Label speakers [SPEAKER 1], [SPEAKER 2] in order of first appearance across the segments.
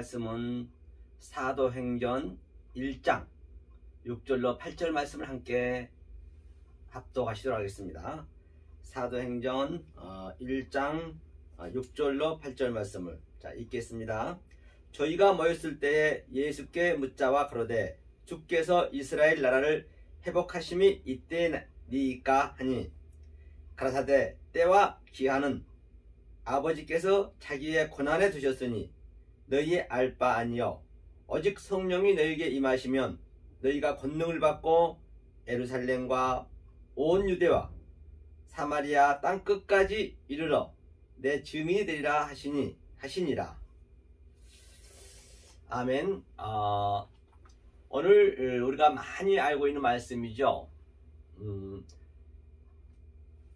[SPEAKER 1] 말씀은 사도행전 1장 6절로 8절 말씀을 함께 합독하시도록 하겠습니다. 사도행전 1장 6절로 8절 말씀을 읽겠습니다. 저희가 모였을 때에 예수께 묻자와 그러되 주께서 이스라엘 나라를 회복하심이 이때니까 하니 가라사대 때와 기한은 아버지께서 자기의 권한에 두셨으니 너희 알 바 아니요 오직 성령이 너희에게 임하시면 너희가 권능을 받고 예루살렘과 온 유대와 사마리아 땅 끝까지 이르러 내 증인이 되리라 하시니라. 아멘. 오늘 우리가 많이 알고 있는 말씀이죠.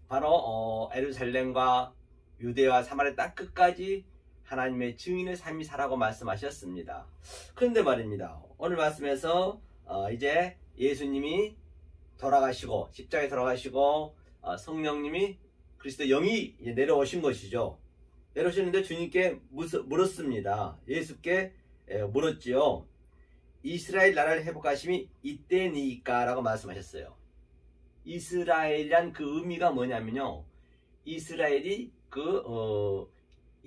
[SPEAKER 1] 바로 예루살렘과 유대와 사마리아 땅 끝까지 하나님의 증인의 삶이 사라고 말씀하셨습니다. 그런데 말입니다, 오늘 말씀에서 이제 예수님이 돌아가시고 십자가에 돌아가시고 성령님이 그리스도 영이 내려오신 것이죠. 내려오셨는데 주님께 물었습니다. 예수께 물었지요. 이스라엘 나라를 회복하심이 이때니까 라고 말씀하셨어요. 이스라엘이란 그 의미가 뭐냐면요, 이스라엘이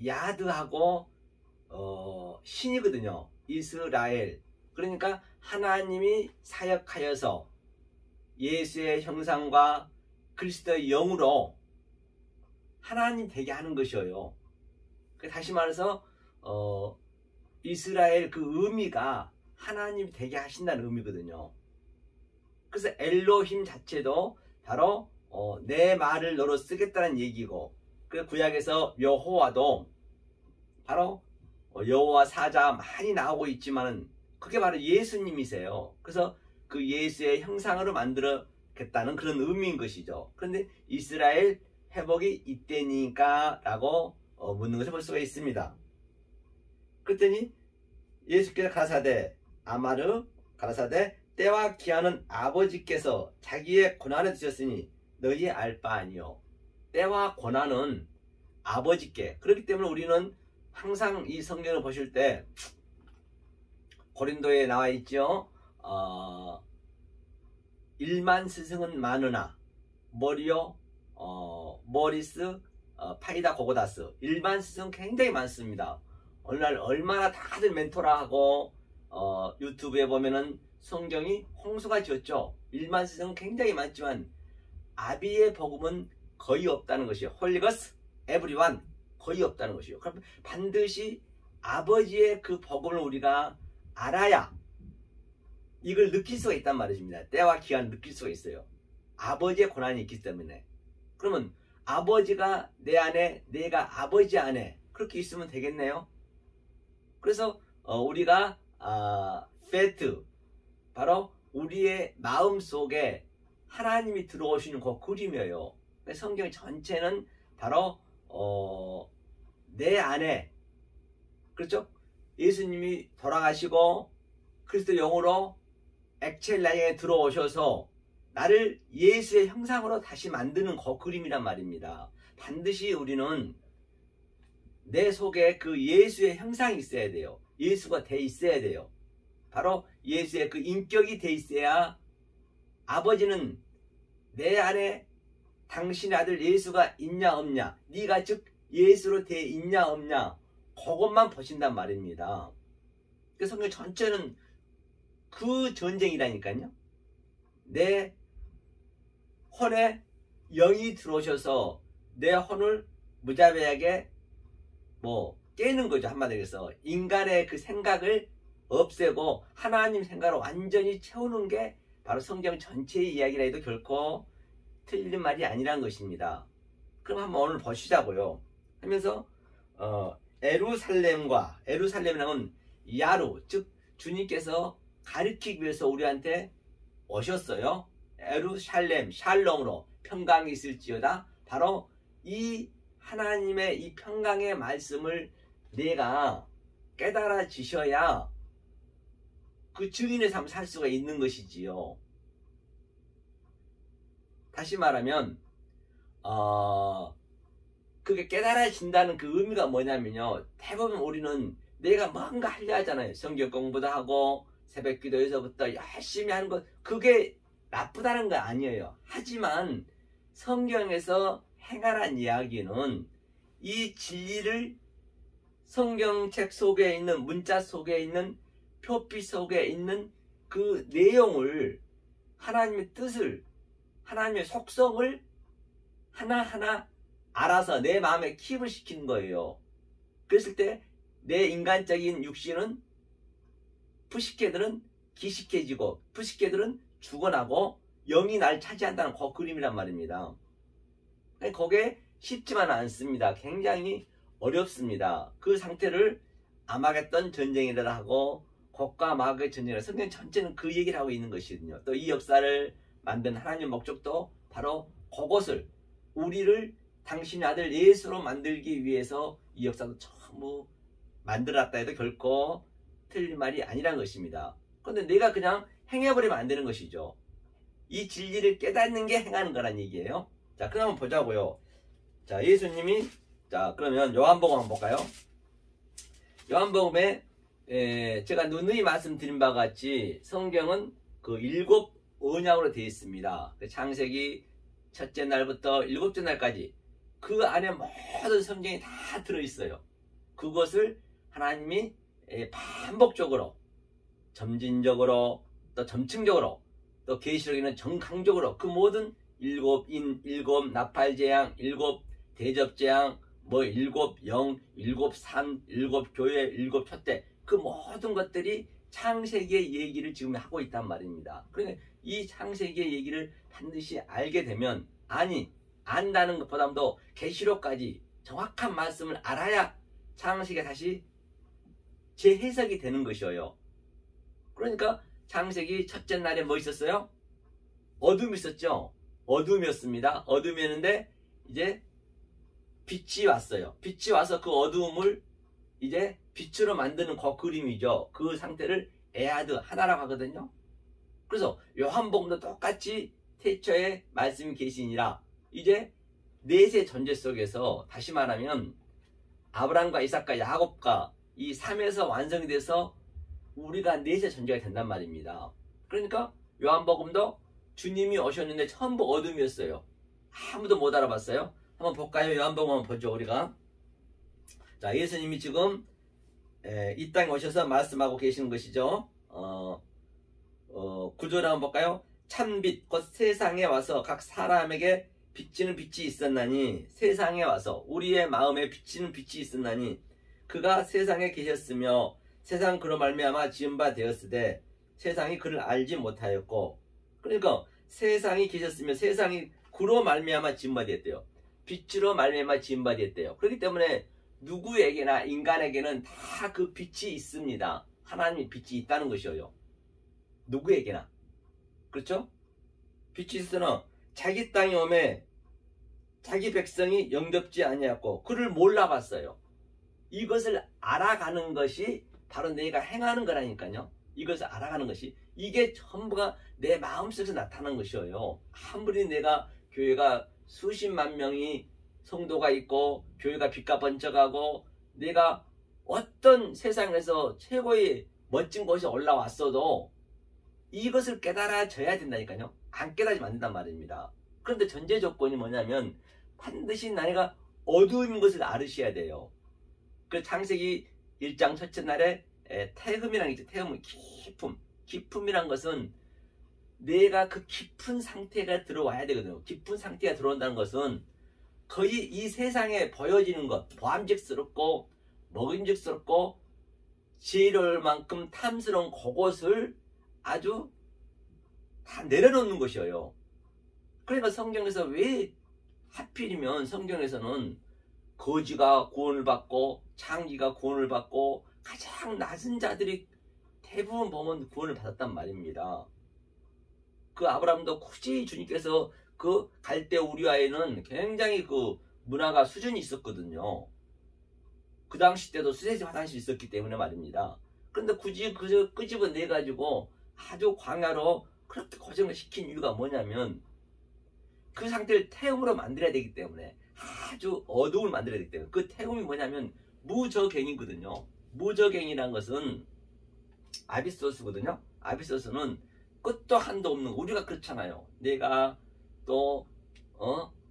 [SPEAKER 1] 야드하고 신이거든요. 이스라엘. 그러니까 하나님이 사역하여서 예수의 형상과 그리스도의 영으로 하나님 되게 하는 것이에요. 다시 말해서 이스라엘 그 의미가 하나님 되게 하신다는 의미거든요. 그래서 엘로힘 자체도 바로 내 말을 너로 쓰겠다는 얘기고, 그 구약에서 여호와도 바로 여호와 사자 많이 나오고 있지만은 그게 바로 예수님이세요. 그래서 그 예수의 형상으로 만들었겠다는 그런 의미인 것이죠. 그런데 이스라엘 회복이 이때니까 라고 묻는 것을 볼 수가 있습니다. 그랬더니 예수께서 가라사대 가라사대 때와 기한은 아버지께서 자기의 권한에 두셨으니 너희 알 바 아니요. 때와 권한은 아버지께. 그렇기 때문에 우리는 항상 이 성경을 보실 때 고린도에 나와 있죠. 일만 스승은 많으나 머리요 머리스 파이다 고고다스. 일반 스승 굉장히 많습니다. 오늘날 얼마나 다들 멘토라 하고 유튜브에 보면은 성경이 홍수가 지었죠. 일반 스승은 굉장히 많지만 아비의 복음은 거의 없다는 것이요. 홀리거스 에브리원 거의 없다는 것이요. 그럼 반드시 아버지의 그 복음을 우리가 알아야 이걸 느낄 수가 있단 말입니다. 때와 기한을 느낄 수가 있어요. 아버지의 권한이 있기 때문에. 그러면 아버지가 내 안에, 내가 아버지 안에 그렇게 있으면 되겠네요. 그래서 우리가 페트, 바로 우리의 마음 속에 하나님이 들어오시는 그 그림이에요. 성경 전체는 바로 내 안에, 그렇죠? 예수님이 돌아가시고 그리스도 영으로 액체 나에 들어오셔서 나를 예수의 형상으로 다시 만드는 그 그림이란 말입니다. 반드시 우리는 내 속에 그 예수의 형상이 있어야 돼요. 예수가 돼 있어야 돼요. 바로 예수의 그 인격이 돼 있어야 아버지는 내 안에 당신의 아들 예수가 있냐 없냐, 네가 즉 예수로 돼 있냐 없냐, 그것만 보신단 말입니다. 그 성경 전체는 그 전쟁이라니까요. 내 혼에 영이 들어오셔서 내 혼을 무자비하게 깨는 거죠. 한마디로 해서 인간의 그 생각을 없애고 하나님 생각을 완전히 채우는 게 바로 성경 전체의 이야기라 해도 결코 틀린 말이 아니란 것입니다. 그럼 한번 오늘 보시자고요. 하면서 에루살렘이라는 건 야루, 즉 주님께서 가르치기 위해서 우리한테 오셨어요. 에루살렘, 샬롬으로 평강이 있을지어다. 바로 이 하나님의 이 평강의 말씀을 내가 깨달아지셔야 그 증인의 삶을 살 수가 있는 것이지요. 다시 말하면 그게 깨달아진다는 그 의미가 뭐냐면요, 대부분 우리는 내가 뭔가 하려 하잖아요. 성경 공부도 하고 새벽 기도에서부터 열심히 하는 것, 그게 나쁘다는 거 아니에요. 하지만 성경에서 행하라는 이야기는 이 진리를 성경책 속에 있는, 문자 속에 있는, 표피 속에 있는 그 내용을, 하나님의 뜻을, 하나님의 속성을 하나하나 알아서 내 마음에 킵을 시키는 거예요. 그랬을 때 내 인간적인 육신은, 푸시케들은 기식해지고 푸시케들은 죽어나고 영이 날 차지한다는 그 그림이란 말입니다. 그게 쉽지만 않습니다. 굉장히 어렵습니다. 그 상태를 아마겟돈 전쟁이라 하고 곡과 마귀의 전쟁이라, 성경 전체는 그 얘기를 하고 있는 것이거든요. 또 이 역사를 만든 하나님의 목적도 바로 그것을, 우리를 당신의 아들 예수로 만들기 위해서 이 역사도 전부 만들었다 해도 결코 틀린 말이 아니란 것입니다. 그런데 내가 그냥 행해버리면 안 되는 것이죠. 이 진리를 깨닫는 게 행하는 거란 얘기예요. 자, 그럼 한번 보자고요. 자, 예수님이, 자, 그러면 요한복음 한번 볼까요? 요한복음에 제가 누누이 말씀드린 바와 같이 성경은 그 7 언약으로 되어 있습니다. 창세기 첫째 날부터 7째 날까지 그 안에 모든 성경이 다 들어있어요. 그것을 하나님이 반복적으로, 점진적으로, 또 점층적으로, 또 계시록에는 정강적으로 그 모든 7인, 7 나팔재앙, 7 대접재앙, 뭐 7 영, 7 산, 7 교회, 7 초대, 그 모든 것들이 창세기의 얘기를 지금 하고 있단 말입니다. 그러니까 이 창세기의 얘기를 반드시 알게 되면, 아니, 안다는 것보다도 계시록까지 정확한 말씀을 알아야 창세기가 다시 재해석이 되는 것이에요. 그러니까 창세기 첫째 날에 뭐 있었어요? 어둠이 있었죠. 어둠이었습니다. 어둠이었는데 이제 빛이 왔어요. 빛이 와서 그 어두움을 이제 빛으로 만드는 그 그림이죠. 그 상태를 에아드, 하나라고 하거든요. 그래서 요한복음도 똑같이 태초에 말씀이 계시니라, 이제 넷의 존재 속에서, 다시 말하면 아브라함과 이삭과 야곱과 이 3에서 완성이 돼서 우리가 넷의 존재가 된단 말입니다. 그러니까 요한복음도 주님이 오셨는데 전부 어둠이었어요. 아무도 못 알아봤어요. 한번 볼까요? 요한복음 한번 보죠, 우리가. 자, 예수님이 지금 이 땅에 오셔서 말씀하고 계시는 것이죠. 구조를 한번 볼까요? 참빛 곧 세상에 와서 각 사람에게 비치는 빛이 있었나니, 세상에 와서 우리의 마음에 비치는 빛이 있었나니 그가 세상에 계셨으며 세상 그로 말미암아 지은 바 되었으되 세상이 그를 알지 못하였고. 그러니까 세상이 계셨으며 세상이 그로 말미암아 지은 바 되었대요. 빛으로 말미암아 지은 바 되었대요. 그렇기 때문에 누구에게나, 인간에게는 다 그 빛이 있습니다. 하나님의 빛이 있다는 것이에요. 누구에게나. 그렇죠? 빛이 있으나 자기 땅에 오매 자기 백성이 영접지 아니하였고 그를 몰라봤어요. 이것을 알아가는 것이 바로 내가 행하는 거라니까요. 이것을 알아가는 것이, 이게 전부가 내 마음속에서 나타나는 것이에요. 아무리 내가 교회가 수십만 명이 성도가 있고 교회가 빛과 번쩍하고 내가 어떤 세상에서 최고의 멋진 곳에 올라왔어도 이것을 깨달아져야 된다니까요. 안 깨달으면 안 된단 말입니다. 그런데 전제 조건이 뭐냐면 반드시 내가 어두운 것을 알으셔야 돼요. 그 창세기 1장 첫째 날에 태음이라는 게 있죠. 태음은 깊음. 깊음이란 것은 내가 그 깊은 상태가 들어와야 되거든요. 깊은 상태가 들어온다는 것은 거의 이 세상에 보여지는 것, 보암직스럽고 먹음직스럽고 지혜로울 만큼 탐스러운 그것을 아주 다 내려놓는 것이에요. 그러니까 성경에서 왜 하필이면 성경에서는 거지가 구원을 받고 창기가 구원을 받고 가장 낮은 자들이 대부분 보면 구원을 받았단 말입니다. 그 아브라함도 굳이 주님께서 그 갈대 우리아에는 굉장히 그 문화가 수준이 있었거든요. 그 당시 때도 수세지 화장실이 있었기 때문에 말입니다. 그런데 굳이 그저 끄집어내 가지고 아주 광야로 그렇게 고생을 시킨 이유가 뭐냐면 그 상태를 태음으로 만들어야 되기 때문에, 아주 어두움을 만들어야 되기 때문에. 그 태음이 뭐냐면 무저갱이거든요. 무적행이라는 것은 아비소스거든요. 아비소스는 끝도 한도 없는, 우리가 그렇잖아요. 내가 또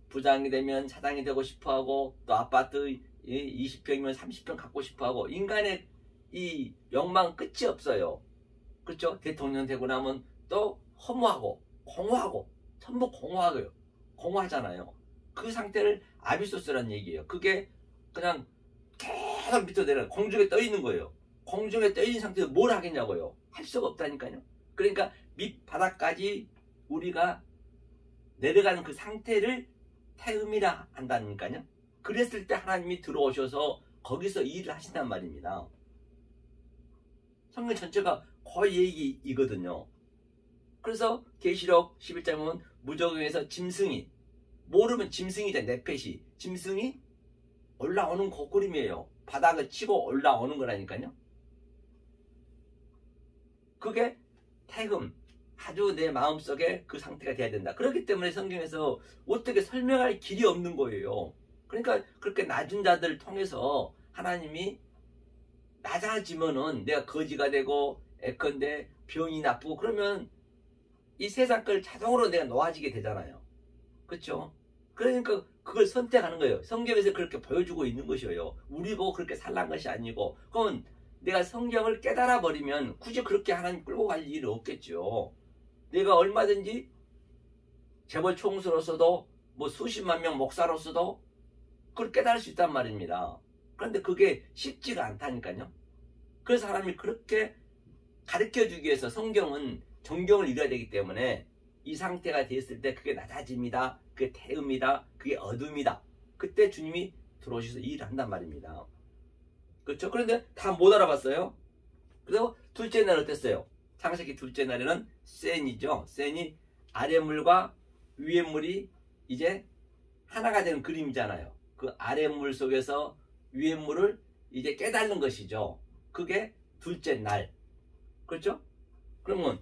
[SPEAKER 1] 부장이 되면 사장이 되고 싶어하고, 또 아파트 20평이면 30평 갖고 싶어하고, 인간의 이 욕망 끝이 없어요. 그렇죠? 대통령 되고 나면 또 허무하고 공허하고, 전부 공허하잖아요. 그 상태를 아비소스라는 얘기예요. 그게 그냥 계속 밑으로 내려 공중에 떠 있는 거예요. 공중에 떠 있는 상태에서 뭘 하겠냐고요. 할 수가 없다니까요. 그러니까 밑바닥까지 우리가 내려가는 그 상태를 태음이라 한다니까요. 그랬을 때 하나님이 들어오셔서 거기서 일을 하신단 말입니다. 성경 전체가 그 얘기이거든요. 그래서 계시록 11장 보면 무적행에서 짐승이, 모르면 짐승이다. 네펫이 짐승이 올라오는 그 그림이에요. 바닥을 치고 올라오는 거라니까요. 그게 태금, 아주 내 마음속에 그 상태가 돼야 된다. 그렇기 때문에 성경에서 어떻게 설명할 길이 없는 거예요. 그러니까 그렇게 낮은 자들을 통해서 하나님이 낮아지면은 내가 거지가 되고 애컨대 병이 나쁘고 그러면 이 세상 걸 자동으로 내가 놓아지게 되잖아요. 그렇죠? 그러니까 그걸 선택하는 거예요. 성경에서 그렇게 보여주고 있는 것이에요. 우리 보고 그렇게 살란 것이 아니고. 그러면 내가 성경을 깨달아 버리면 굳이 그렇게 하나님 끌고 갈 일이 없겠죠. 내가 얼마든지 재벌 총수로서도 뭐 수십만 명 목사로서도 그걸 깨달을 수 있단 말입니다. 그런데 그게 쉽지가 않다니까요. 그래서 하나님이 그렇게 가르쳐주기 위해서 성경은 정경을 읽어야 되기 때문에 이 상태가 됐을 때 그게 낮아집니다. 그게 태음이다. 그게 어둠이다. 그때 주님이 들어오셔서 일을 한단 말입니다. 그렇죠? 그런데 다 못 알아봤어요. 그래서 둘째 날 어땠어요? 창세기 둘째 날에는 센이죠. 센이 아래 물과 위에 물이 이제 하나가 되는 그림이잖아요. 그 아래 물 속에서 위에 물을 이제 깨닫는 것이죠. 그게 둘째 날. 그렇죠? 그러면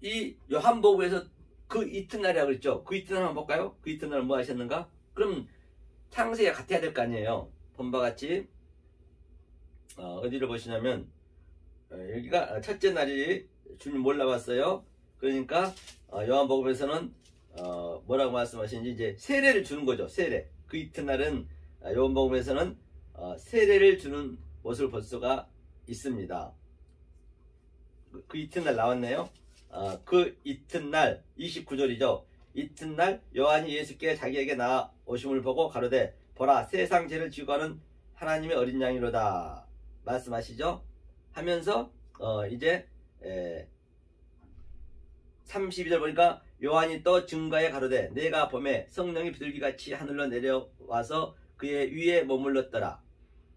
[SPEAKER 1] 이 요한복음에서 그 이튿날이라고 그랬죠. 그 이튿날 한번 볼까요? 그 이튿날 뭐 하셨는가? 그럼 창세기가 같아야 될 거 아니에요. 본바 같이 어디를 보시냐면 여기가 첫째 날이 주님 몰라봤어요. 그러니까 요한복음에서는 뭐라고 말씀하시는지 이제 세례를 주는 거죠. 세례. 그 이튿날은 요한복음에서는 세례를 주는 모습을 볼 수가 있습니다. 그 이튿날 나왔네요. 그 이튿날 29절이죠. 이튿날 요한이 예수께 자기에게 나오심을 보고 가로되 보라 세상 죄를 지고 가는 하나님의 어린 양이로다 말씀하시죠. 하면서 이제 32절 보니까 요한이 또 증거에 가로되 내가 봄에 성령이 비둘기같이 하늘로 내려와서 그의 위에 머물렀더라.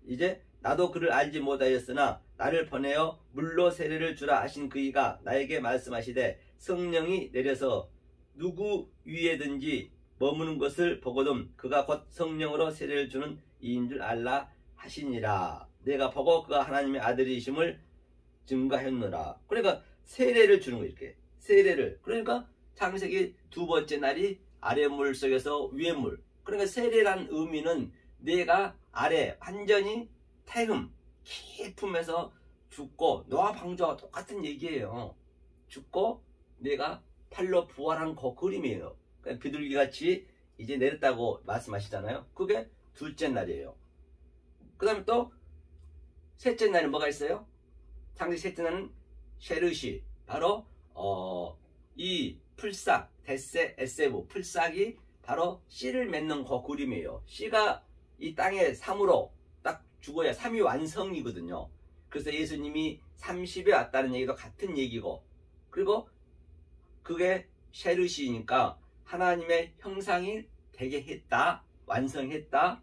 [SPEAKER 1] 이제 나도 그를 알지 못하였으나 나를 보내어 물로 세례를 주라 하신 그이가 나에게 말씀하시되 성령이 내려서 누구 위에든지 머무는 것을 보거든 그가 곧 성령으로 세례를 주는 이인 줄 알라 하시니라. 내가 보고 그가 하나님의 아들이심을 증거했느라. 그러니까 세례를 주는 거예요. 이렇게 세례를. 그러니까 창세기 두 번째 날이 아래 물 속에서 위에 물. 그러니까 세례란 의미는 내가 아래 완전히 태음 깊음에서 죽고 노아 방주와 똑같은 얘기예요. 죽고 내가 팔로 부활한 그 그림이에요. 그러니까 비둘기같이 이제 내렸다고 말씀하시잖아요. 그게 둘째 날이에요. 그 다음에 또 셋째 날은 뭐가 있어요? 창세기 셋째 날은 쉐르시. 바로 이 풀싹 데세 에세브 풀싹이 바로 씨를 맺는 그 그림이에요. 씨가 이 땅에 3으로 딱 죽어야 3이 완성이거든요. 그래서 예수님이 30에 왔다는 얘기도 같은 얘기고, 그리고 그게 쉐르시니까 하나님의 형상이 되게 했다, 완성했다.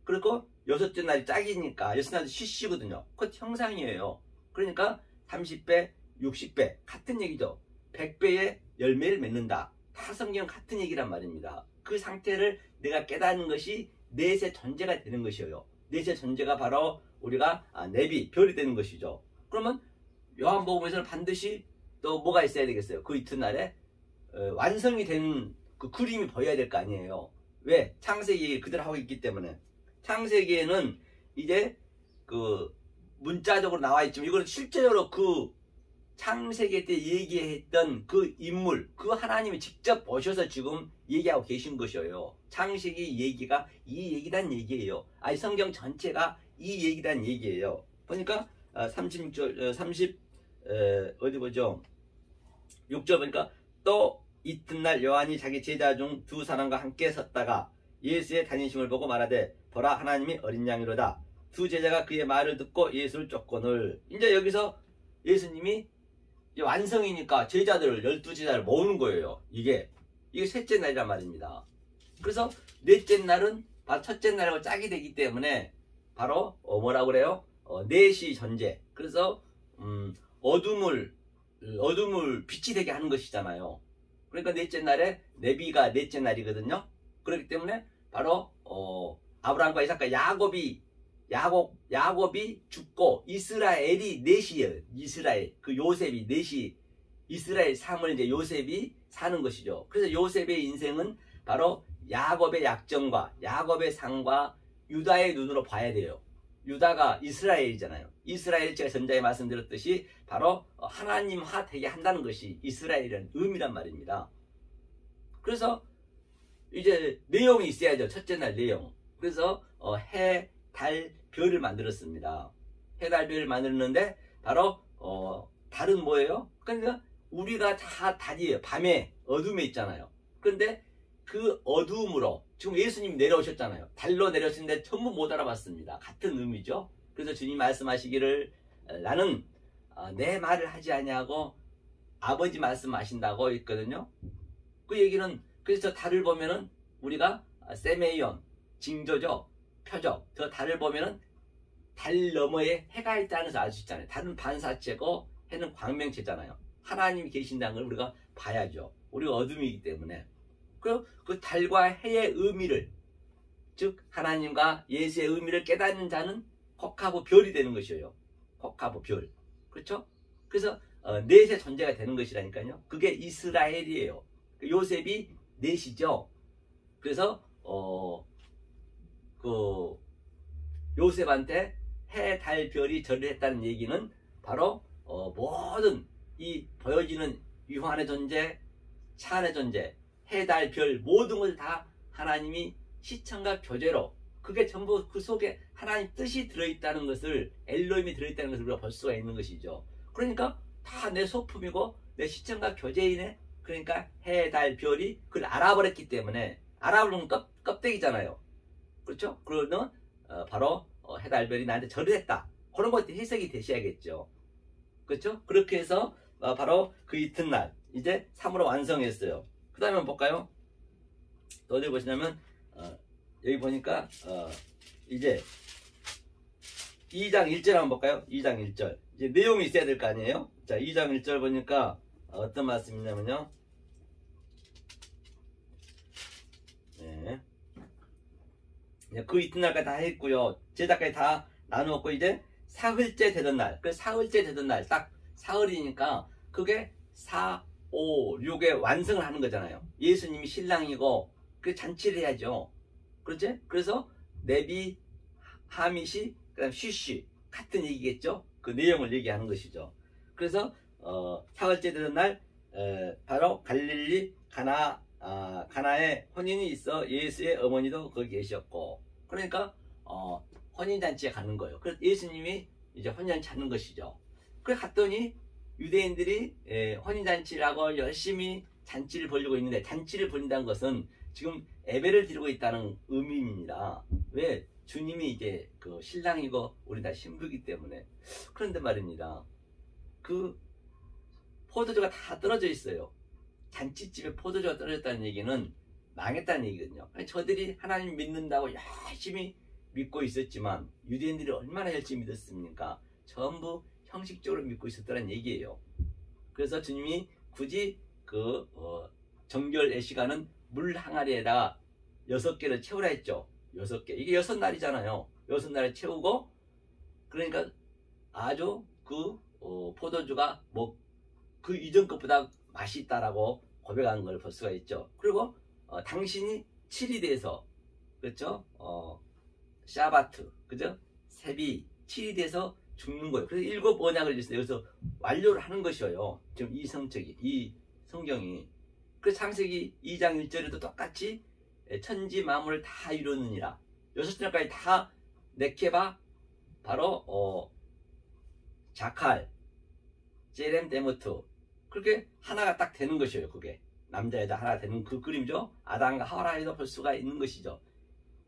[SPEAKER 1] 그리고 여섯째 날이 짝이니까 여섯 날도 쉬시거든요. 그것 형상이에요. 그러니까 30배, 60배 같은 얘기죠. 100배의 열매를 맺는다. 다 성경 같은 얘기란 말입니다. 그 상태를 내가 깨닫는 것이 넷의 존재가 되는 것이에요. 넷의 존재가 바로 우리가 네비, 별이 되는 것이죠. 그러면 요한복음에서는 반드시 또 뭐가 있어야 되겠어요? 그 이튿날에 완성이 된 그 그림이 보여야 될 거 아니에요. 왜? 창세기 그대로 하고 있기 때문에. 창세기에는 이제 그 문자적으로 나와 있지만 이거는 실제로 그 창세기 때 얘기했던 그 인물, 그 하나님이 직접 오셔서 지금 얘기하고 계신 것이에요. 창세기 얘기가 이 얘기란 얘기예요. 아니 성경 전체가 이 얘기란 얘기예요. 보니까 36절, 어디 보죠? 6절 보니까 또 이튿날 요한이 자기 제자 중 두 사람과 함께 섰다가 예수의 다니심을 보고 말하되 보라 하나님이 어린 양이로다. 두 제자가 그의 말을 듣고 예수를 쫓거늘. 이제 여기서 예수님이 이제 완성이니까 제자들을 12제자를 모으는 거예요. 이게 셋째 날이란 말입니다. 그래서 넷째 날은 바로 첫째 날하고 짝이 되기 때문에 바로 뭐라고 그래요? 넷이 전제. 그래서 어둠을 빛이 되게 하는 것이잖아요. 그러니까 넷째 날에 레비가 넷째 날이거든요. 그렇기 때문에 바로 아브라함과 이삭과 야곱이 죽고 이스라엘이 넷이에요. 이스라엘 그 요셉이 넷이 이스라엘 삶을 이제 요셉이 사는 것이죠. 그래서 요셉의 인생은 바로 야곱의 약점과 야곱의 상과 유다의 눈으로 봐야 돼요. 유다가 이스라엘이잖아요. 이스라엘 제가 전자에 말씀드렸듯이 바로 하나님화 되게 한다는 것이 이스라엘이라는 의미란 말입니다. 그래서 이제 내용이 있어야죠. 첫째 날 내용. 그래서 해, 달, 별을 만들었습니다. 해, 달, 별을 만들었는데 바로 달은 뭐예요? 그러니까 우리가 다 달이에요. 밤에 어둠에 있잖아요. 그런데 그 어둠으로 지금 예수님이 내려오셨잖아요. 달로 내려오셨는데 전부 못 알아봤습니다. 같은 의미죠. 그래서 주님 말씀하시기를 나는 내 말을 하지 아니하고 아버지 말씀하신다고 했거든요. 그 얘기는 그래서 달을 보면은 우리가 세메이온 징조죠. 표적. 저 달을 보면은 달 너머에 해가 있다는 것을 알 수 있잖아요. 달은 반사체고 해는 광명체잖아요. 하나님이 계신다는 걸 우리가 봐야죠. 우리가 어둠이기 때문에. 그 달과 해의 의미를, 즉 하나님과 예수의 의미를 깨닫는 자는 곡하고 별이 되는 것이에요. 곡하고 별. 그렇죠? 그래서 넷의 존재가 되는 것이라니까요. 그게 이스라엘이에요. 요셉이 넷이죠. 그래서 그 요셉한테 해, 달, 별이 절을 했다는 얘기는 바로 모든 이 보여지는 유한의 존재, 차안의 존재, 해, 달, 별 모든 것을 다 하나님이 시청과 교제로 그게 전부 그 속에 하나님 뜻이 들어있다는 것을 엘로힘이 들어있다는 것을 우리가 볼 수가 있는 것이죠. 그러니까 다 내 소품이고 내 시청과 교제이네. 그러니까 해, 달, 별이 그걸 알아버렸기 때문에 알아보면 껍데기잖아요. 그렇죠? 그러면 바로 해, 달, 별이 나한테 절을 했다. 그런 것들이 해석이 되셔야겠죠. 그렇죠? 그렇게 해서 바로 그 이튿날 이제 3으로 완성했어요. 그 다음에 한번 볼까요? 또 어디 보시냐면 여기 보니까 이제 2장 1절 한번 볼까요? 2장 1절 이제 내용이 있어야 될 거 아니에요? 자 2장 1절 보니까 어떤 말씀이냐면요. 네. 그 이튿날까지 다 했고요. 제자까지 다 나누었고 이제 사흘째 되던 날, 그 사흘째 되던 날 딱 사흘이니까 그게 4, 5, 6에 완성을 하는 거잖아요. 예수님이 신랑이고 그 잔치를 해야죠. 그렇지? 그래서 네비, 하밋이, 그 다음 쉬쉬 같은 얘기겠죠? 그 내용을 얘기하는 것이죠. 그래서 사흘째 되던 날 바로 갈릴리 가나에 혼인이 있어 예수의 어머니도 거기 계셨고 그러니까 혼인잔치에 가는 거예요. 그래서 예수님이 이제 혼인잔치 하는 것이죠. 그래 갔더니 유대인들이 혼인잔치라고 열심히 잔치를 벌이고 있는데 잔치를 벌인다는 것은 지금 예배를 드리고 있다는 의미입니다. 왜? 주님이 이제 그 신랑이고 우리 다 신부이기 때문에. 그런데 말입니다. 그 포도주가 다 떨어져 있어요. 잔치집에 포도주가 떨어졌다는 얘기는 망했다는 얘기거든요. 저들이 하나님 믿는다고 열심히 믿고 있었지만 유대인들이 얼마나 열심히 믿었습니까? 전부 형식적으로 믿고 있었다는 얘기예요. 그래서 주님이 굳이 그 정결 예시가는 물 항아리에다가 6개를 채우라 했죠. 6개. 이게 6날이잖아요. 6날을 채우고 그러니까 아주 그 포도주가 뭐 그 이전 것보다 맛이 있다라고 고백한 걸 볼 수가 있죠. 그리고 당신이 7이 돼서 그렇죠? 샤바트 그죠? 세비 7이 돼서 죽는 거예요. 그래서 7 언약을 여기서 완료를 하는 것이에요. 지금 이 성적이, 이 성경이. 그래서 창세기 2장 1절에도 똑같이 천지 만물을 다 이루느니라. 6절까지 다 네케바, 바로 자칼, 제렘, 데모트, 그렇게 하나가 딱 되는 것이에요. 그게 남자 여자 하나 되는 그 그림이죠. 아담과 하와라에도 볼 수가 있는 것이죠.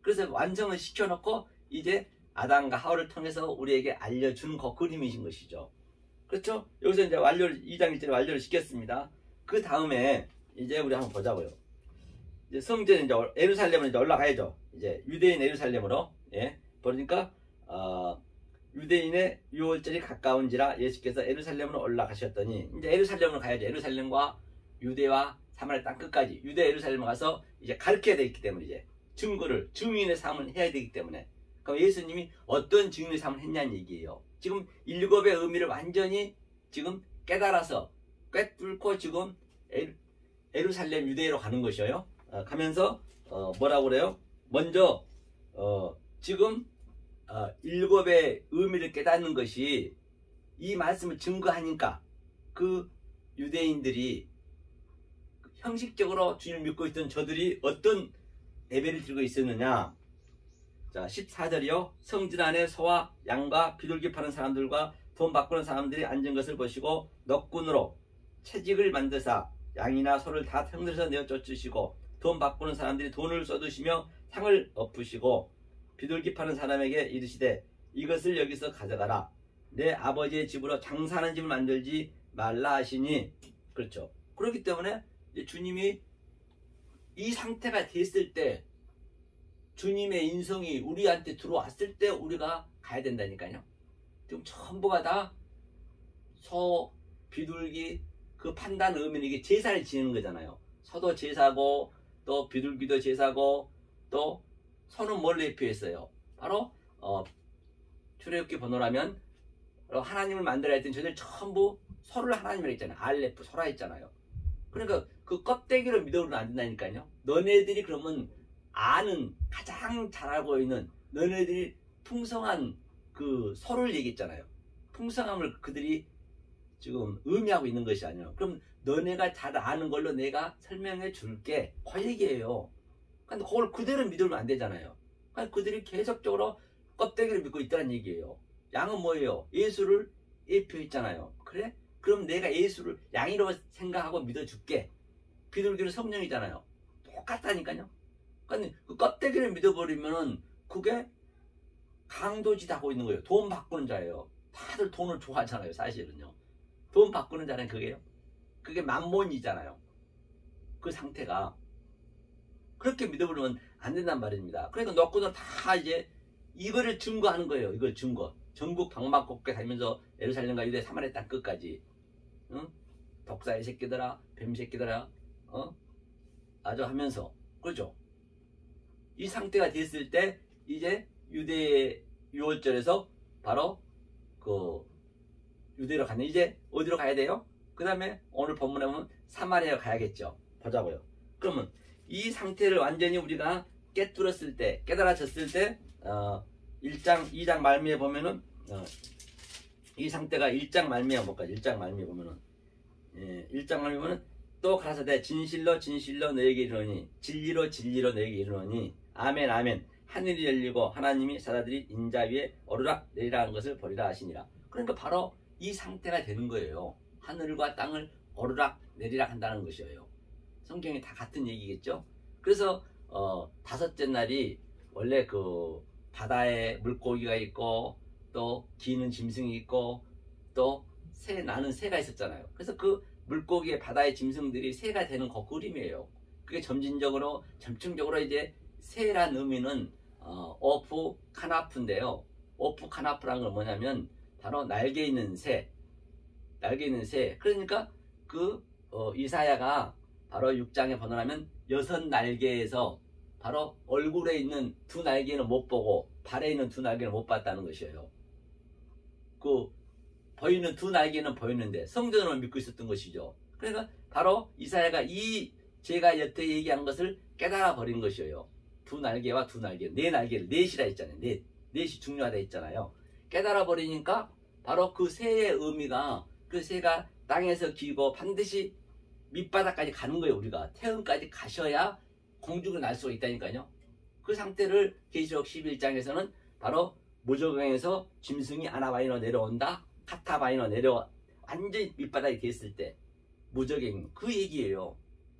[SPEAKER 1] 그래서 완성을 시켜놓고 이제 아담과 하와를 통해서 우리에게 알려준 그 그림이신 것이죠. 그렇죠? 여기서 이제 완료를 2장 1절에 완료를 시켰습니다. 그 다음에 이제 우리 한번 보자고요. 이제 성전 이제 예루살렘으로 이제 올라가야죠. 이제 유대인 예루살렘으로. 예. 그러니까 유대인의 유월절이 가까운지라 예수께서 예루살렘으로 올라가셨더니 이제 예루살렘으로 가야죠. 예루살렘과 유대와 사마리아 땅 끝까지 유대 예루살렘에 가서 이제 가르쳐야 되기 때문에 이제 증거를 증인의 삶을 해야 되기 때문에 그럼 예수님이 어떤 증인의 삶을 했냐는 얘기예요. 지금 7의 의미를 완전히 지금 깨달아서 꿰뚫고 지금 예루살렘 유대로 가는 것이에요. 가면서 뭐라고 그래요? 먼저 지금 7의 의미를 깨닫는 것이 이 말씀을 증거하니까 그 유대인들이 형식적으로 주님을 믿고 있던 저들이 어떤 예배를 드리고 있었느냐. 자 14절이요. 성전 안에 소와 양과 비둘기 파는 사람들과 돈 바꾸는 사람들이 앉은 것을 보시고 넉군으로 채직을 만드사 양이나 소를 다 성전에서 내어 쫓으시고 돈 바꾸는 사람들이 돈을 쏟으시며 상을 엎으시고 비둘기 파는 사람에게 이르시되 이것을 여기서 가져가라. 내 아버지의 집으로 장사하는 집을 만들지 말라 하시니. 그렇죠. 그렇기 때문에 주님이 이 상태가 됐을 때 주님의 인성이 우리한테 들어왔을 때 우리가 가야 된다니까요. 지금 전부가 다 소, 비둘기 그 판단 의미는 이게 제사를 지내는 거잖아요. 소도 제사고 또 비둘기도 제사고 또 소는 뭘 대표했어요? 바로 출애굽기 번호라면 하나님을 만들어야 했던 저들 전부 소를 하나님이라 했잖아요. 알레프 소라 했잖아요. 그러니까 그 껍데기로 믿어서는 안 된다니까요. 너네들이 그러면 아는 가장 잘 알고 있는 너네들이 풍성한 그 소를 얘기했잖아요. 풍성함을 그들이 지금 의미하고 있는 것이 아니에요. 그럼 너네가 잘 아는 걸로 내가 설명해 줄게. 그 얘기예요. 근데 그걸 그대로 믿으면 안 되잖아요. 그러니까 그들이 계속적으로 껍데기를 믿고 있다는 얘기예요. 양은 뭐예요? 예수를 예표했잖아요. 그래? 그럼 내가 예수를 양이라고 생각하고 믿어줄게. 비둘기는 성령이잖아요. 똑같다니까요. 그러니까 그 껍데기를 믿어버리면은 그게 강도짓하고 있는 거예요. 돈 바꾸는 자예요. 다들 돈을 좋아하잖아요. 사실은요. 돈 바꾸는 자는 그게요. 그게 만몬이잖아요. 그 상태가. 그렇게 믿어버리면 안 된단 말입니다. 그러니까 넣고는 다 이제 이거를 증거하는 거예요. 이걸 증거. 전국 방방곡곡 다니면서 예루살렘과 유대 사마리아 땅 끝까지. 응? 독사의 새끼들아, 뱀 새끼들아, 아주 하면서. 그렇죠? 이 상태가 됐을 때 이제 유대의 유월절에서 바로 그 유대로 가는 이제 어디로 가야 돼요? 그 다음에 오늘 본문에 보면 사마리아 가야겠죠. 보자고요. 그러면 이 상태를 완전히 우리가 깨뚫었을 때, 깨달아졌을 때 1장, 2장 말미에 보면은 이 상태가 1장 말미에 볼까요? 1장 말미에 보면은 1장 말미에 보면은 또 가라사대 진실로 진실로 너에게 이르노니 진리로 진리로 너에게 이르노니 아멘 아멘 하늘이 열리고 하나님이 사자들이 인자 위에 오르락 내리락 하는 것을 보리라 하시니라. 그러니까 바로 이 상태가 되는 거예요. 하늘과 땅을 오르락 내리락 한다는 것이에요. 성경이 다 같은 얘기겠죠. 그래서 5째 날이 원래 그 바다에 물고기가 있고 또 기는 짐승이 있고 또 나는 새가 있었잖아요. 그래서 그 물고기의 바다의 짐승들이 새가 되는 그 그림이에요. 그게 점층적으로 이제 새란 의미는 오프 카나프인데요. 오프 카나프라는 건 뭐냐면 바로 날개 있는 새. 그러니까 그 이사야가 바로 6장에 번호하면 6날개에서 바로 얼굴에 있는 2날개는 못 보고 발에 있는 2날개는 못 봤다는 것이에요. 그 보이는 2날개는 보이는데 성전을 믿고 있었던 것이죠. 그러니까 바로 이사야가 제가 여태 얘기한 것을 깨달아 버린 것이에요. 2날개와 2날개, 4날개를 넷이라 했잖아요. 넷이 중요하다 했잖아요. 깨달아 버리니까 바로 그 새의 의미가 그 새가 땅에서 기고 반드시 밑바닥까지 가는 거예요. 우리가 태음까지 가셔야 공중을 날 수가 있다니까요. 그 상태를 계시록 11장에서는 바로 무저강에서 짐승이 아나바이너 내려온다. 카타바이너 내려 완전히 밑바닥이 됐을 때 무저갱 그 얘기예요.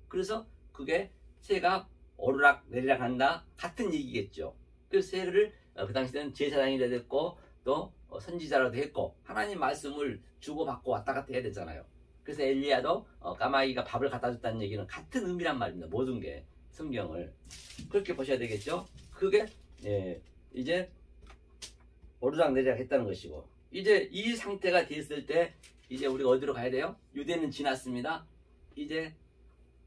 [SPEAKER 1] 그래서 그게 새가 오르락 내리락 한다 같은 얘기겠죠. 그래서 새를 그 당시에는 제사장이라 됐고 또 선지자라도 했고 하나님 말씀을 주고받고 왔다 갔다 해야 되잖아요. 그래서 엘리야도 까마귀가 밥을 갖다 줬다는 얘기는 같은 의미란 말입니다. 모든 게 성경을 그렇게 보셔야 되겠죠. 그게 이제 오르락 내리락 했다는 것이고, 이제 이 상태가 됐을 때 이제 우리가 어디로 가야 돼요? 유대는 지났습니다. 이제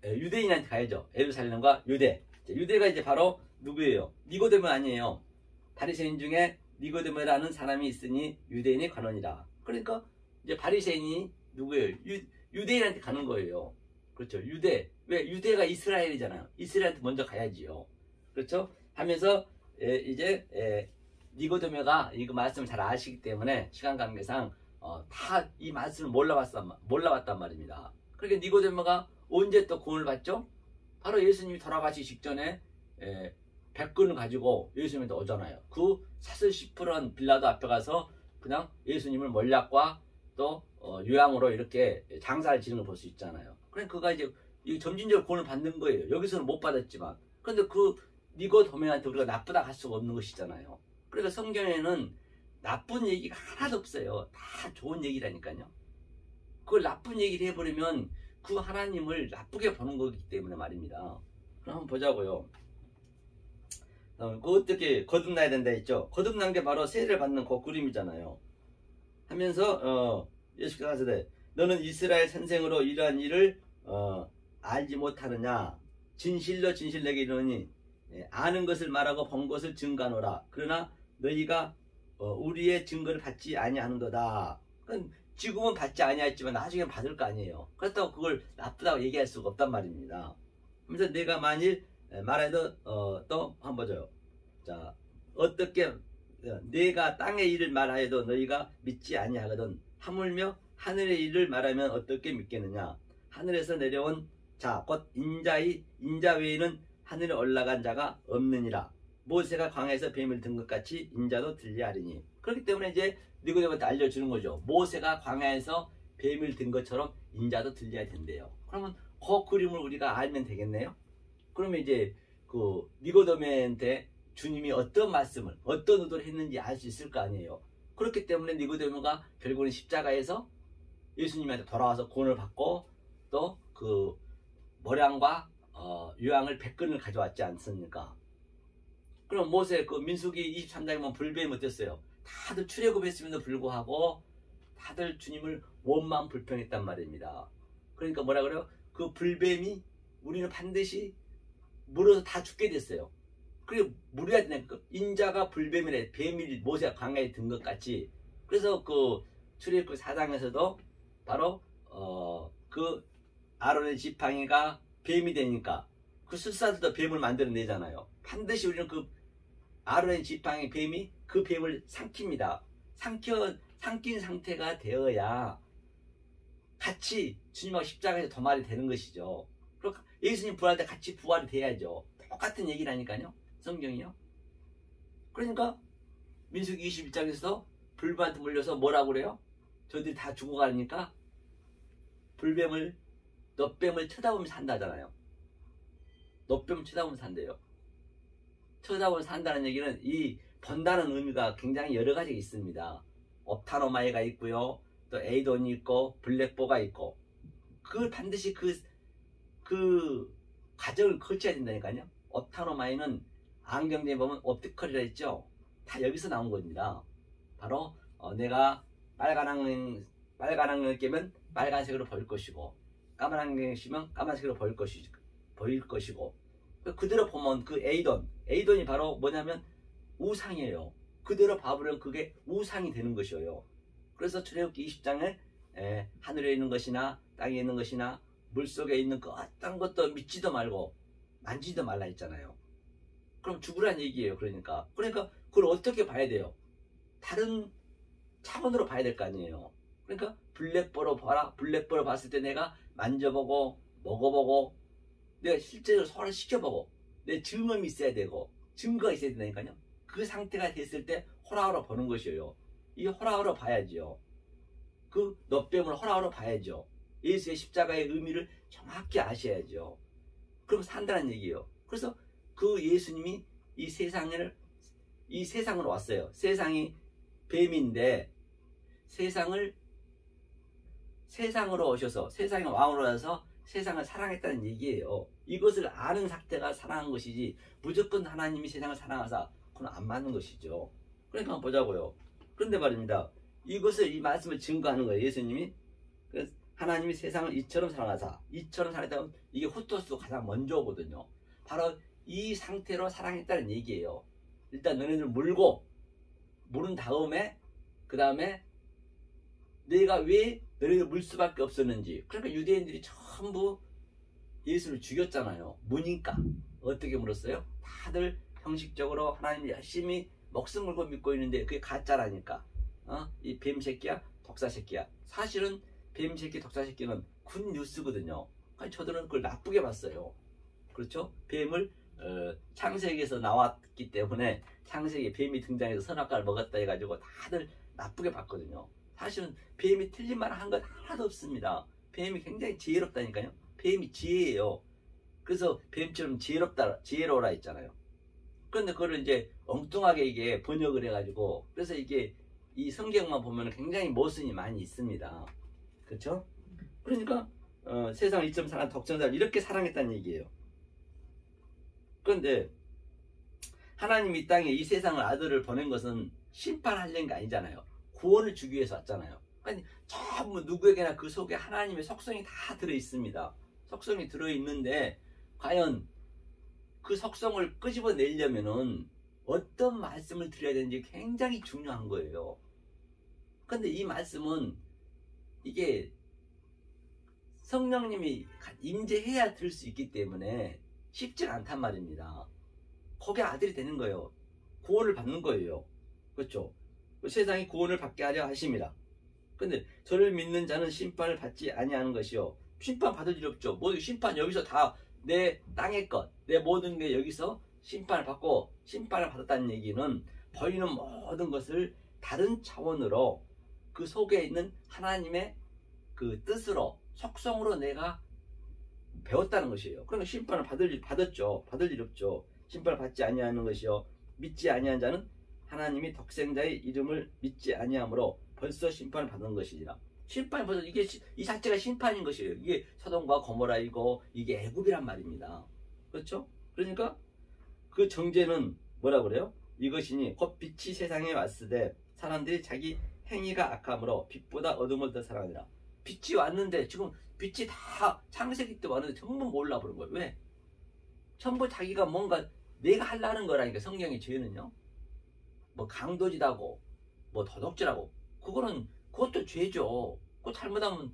[SPEAKER 1] 유대인한테 가야죠. 예루살렘과 유대. 유대가 이제 바로 누구예요? 니고데모 아니에요. 바리새인 중에 니고데모라는 사람이 있으니 유대인의 관원이라. 그러니까 이제 바리새인이 누구예요? 유대인한테 가는 거예요. 그렇죠. 유대. 왜? 유대가 이스라엘이잖아요. 이스라엘한테 먼저 가야지요. 그렇죠? 하면서 이제 니고데모가 이 말씀을 잘 아시기 때문에 시간 관계상 다 이 말씀을 몰라봤단 말입니다. 그러니까 니고데모가 언제 또 구원을 받죠? 바로 예수님이 돌아가시기 직전에 백근을 가지고 예수님한테 오잖아요. 그 사슬 10%한 빌라도 앞에 가서 그냥 예수님을 몰약과 또 유향으로 이렇게 장사를 지는 걸 볼 수 있잖아요. 그러니까 그가 이제 점진적으로 구원을 받는 거예요. 여기서는 못 받았지만. 그런데 그 니고데모한테 우리가 나쁘다 할 수가 없는 것이잖아요. 그러니까 성경에는 나쁜 얘기가 하나도 없어요. 다 좋은 얘기라니까요. 그걸 나쁜 얘기를 해버리면 그 하나님을 나쁘게 보는 거기 때문에 말입니다. 그럼 한번 보자고요. 그 어떻게 거듭나야 된다 했죠. 거듭난 게 바로 세례를 받는 그 그림이잖아요. 하면서 예수께서 하시되 너는 이스라엘 선생으로 이러한 일을 알지 못하느냐. 진실로 진실 내게 이르노니 아는 것을 말하고 본 것을 증거하노라. 그러나 너희가 우리의 증거를 받지 아니하는도다. 지금은 받지 아니했지만 나중에 받을 거 아니에요. 그렇다고 그걸 나쁘다고 얘기할 수가 없단 말입니다. 그래서 내가 만일 말해도 또 한번 보죠. 자, 어떻게 내가 땅의 일을 말하여도 너희가 믿지 아니하거든. 하물며 하늘의 일을 말하면 어떻게 믿겠느냐. 하늘에서 내려온 자, 곧 인자 외에는 하늘에 올라간 자가 없느니라. 모세가 광야에서 뱀을 든 것 같이 인자도 들리하리니. 그렇기 때문에 이제 니고데모한테 알려주는 거죠. 모세가 광야에서 뱀을 든 것처럼 인자도 들려야 된대요. 그러면 그 그림을 우리가 알면 되겠네요. 그러면 이제 그 니고데모한테 주님이 어떤 말씀을 어떤 의도를 했는지 알 수 있을 거 아니에요. 그렇기 때문에 니고데모가 결국은 십자가에서 예수님한테 돌아와서 구원을 받고 또 그 모량과 유황을 100근을 가져왔지 않습니까? 그럼 모세 그 민수기 23장에 보면 불뱀이 어땠어요? 다들 출애굽했음에도 불구하고 다들 주님을 원망 불평했단 말입니다. 그러니까 뭐라 그래요? 그 불뱀이 우리는 반드시 물어서 다 죽게 됐어요. 그리고 물어야 되니까 인자가 불뱀이래. 뱀이 모세가 광야에 든 것 같이. 그래서 그 출애굽 4장에서도 바로 그 아론의 지팡이가 뱀이 되니까 그 술사들도 뱀을 만들어내잖아요. 반드시 우리는 그 아론의 지팡이 뱀이 그 뱀을 삼킵니다. 삼킨 상태가 되어야 같이 주님하고 십자가에서 도말이 되는 것이죠. 그러니까 예수님 부활할 때 같이 부활이 돼야죠. 똑같은 얘기라니까요. 성경이요. 그러니까 민수기 21장에서 불뱀한테 물려서 뭐라고 그래요? 저들이 다 죽어가니까 불뱀을 넛뱀을 쳐다보면서 산다잖아요. 넛뱀을 쳐다보면서 산대요. 쳐다보면서 산다는 얘기는 이 본다는 의미가 굉장히 여러 가지가 있습니다. 옵타노마이가 있고요. 또 에이돈이 있고 블랙보가 있고 그걸 반드시 그 과정을 거쳐야 된다니까요. 옵타노마이는 안경제에 보면 옵티컬이라 했죠. 다 여기서 나온 겁니다. 바로 내가 빨간 안경을 끼면 빨간색으로 보일 것이고 까만 안경을 끼면 까만색으로 보일 것이고 그대로 보면 그 에이돈이 바로 뭐냐면 우상이에요. 그대로 봐보면 그게 우상이 되는 것이에요. 그래서 출애굽기 20장에 하늘에 있는 것이나 땅에 있는 것이나 물속에 있는 그 어떤 것도 믿지도 말고 만지도 말라 했잖아요. 그럼 죽으란 얘기예요. 그러니까 그걸 어떻게 봐야 돼요? 다른 차원으로 봐야 될 거 아니에요. 그러니까 블랙볼을 봐라. 블랙볼을 봤을 때 내가 만져보고 먹어보고 내가 실제로 소화를 시켜보고 내 증언이 있어야 되고 증거가 있어야 된다니까요. 그 상태가 됐을 때 호락호락 보는 것이에요. 이 호락호락 봐야죠. 그 넛뱀을 호락호락 봐야죠. 예수의 십자가의 의미를 정확히 아셔야죠. 그럼 산다는 얘기예요. 그래서 그 예수님이 이 세상으로 왔어요. 세상이 뱀인데 세상으로 오셔서 세상의 왕으로 와서 세상을 사랑했다는 얘기예요. 이것을 아는 상태가 사랑한 것이지 무조건 하나님이 세상을 사랑하사 그건 안 맞는 것이죠. 그러니까 한번 보자고요. 그런데 말입니다. 이 말씀을 증거하는 거예요. 예수님이 하나님이 세상을 이처럼 사랑하사 이처럼 사랑했다면 이게 후토스가 가장 먼저 오거든요. 바로 이 상태로 사랑했다는 얘기예요. 일단 너네들 물은 다음에 그 다음에 내가 왜 너희를 물 수밖에 없었는지. 그러니까 유대인들이 전부 예수를 죽였잖아요. 무니까 어떻게 물었어요? 다들 형식적으로 하나님을 열심히 목숨 걸고 믿고 있는데 그게 가짜라니까. 이 뱀새끼야 독사새끼야. 사실은 뱀새끼 독사새끼는 굿 뉴스거든요. 아니, 저들은 그걸 나쁘게 봤어요. 그렇죠? 뱀을 창세기에서 나왔기 때문에 창세기에 뱀이 등장해서 선악과를 먹었다 해가지고 다들 나쁘게 봤거든요. 사실은 뱀이 틀린 말 한 것 하나도 없습니다. 뱀이 굉장히 지혜롭다니까요. 뱀이 지혜예요. 그래서 뱀처럼 지혜로워라 했잖아요. 그런데 그걸 이제 엉뚱하게 이게 번역을 해가지고 그래서 이게 이 성경만 보면 굉장히 모순이 많이 있습니다. 그렇죠? 그러니까 세상 1.4가 독생자를 이렇게 사랑했다는 얘기예요. 그런데 하나님이 이 땅에 이 세상을 아들을 보낸 것은 심판하려는 게 아니잖아요. 구원을 주기 위해서 왔잖아요. 아니, 전부 누구에게나 그 속에 하나님의 속성이 다 들어있습니다. 속성이 들어있는데 과연 그 속성을 끄집어내려면은 어떤 말씀을 드려야 되는지 굉장히 중요한 거예요. 근데 이 말씀은 이게 성령님이 임재해야 들을 수 있기 때문에 쉽지가 않단 말입니다. 거기에 아들이 되는 거예요. 구원을 받는 거예요. 그렇죠? 세상이 구원을 받게 하려 하심이라. 근데 저를 믿는 자는 심판을 받지 아니하는 것이요. 심판 받을 일 없죠. 뭐 심판 여기서 다 내 땅의 것, 내 모든 게 여기서 심판을 받고 심판을 받았다는 얘기는 보이는 모든 것을 다른 차원으로 그 속에 있는 하나님의 그 뜻으로 속성으로 내가 배웠다는 것이에요. 그러면 심판을 받았죠. 받을 일 없죠. 심판을 받지 아니하는 것이요. 믿지 아니한 자는 하나님이 독생자의 이름을 믿지 아니하므로 벌써 심판을 받는 것이니라. 심판이 벌써 이게 이 자체가 심판인 것이에요. 이게 소돔과 고모라이고 이게 애굽이란 말입니다. 그렇죠? 그러니까 그 정죄는 뭐라 그래요? 이것이니 곧 빛이 세상에 왔으되 사람들이 자기 행위가 악함으로 빛보다 어둠을 더 사랑하니라. 빛이 왔는데 지금 빛이 다 창세기 때 왔는데 전부 몰라버린 거예요. 왜? 전부 자기가 뭔가 내가 하려는 거라니까. 성경의 죄는요. 뭐 강도질하고 뭐 도둑질하고 그것도 죄죠. 그거 잘못하면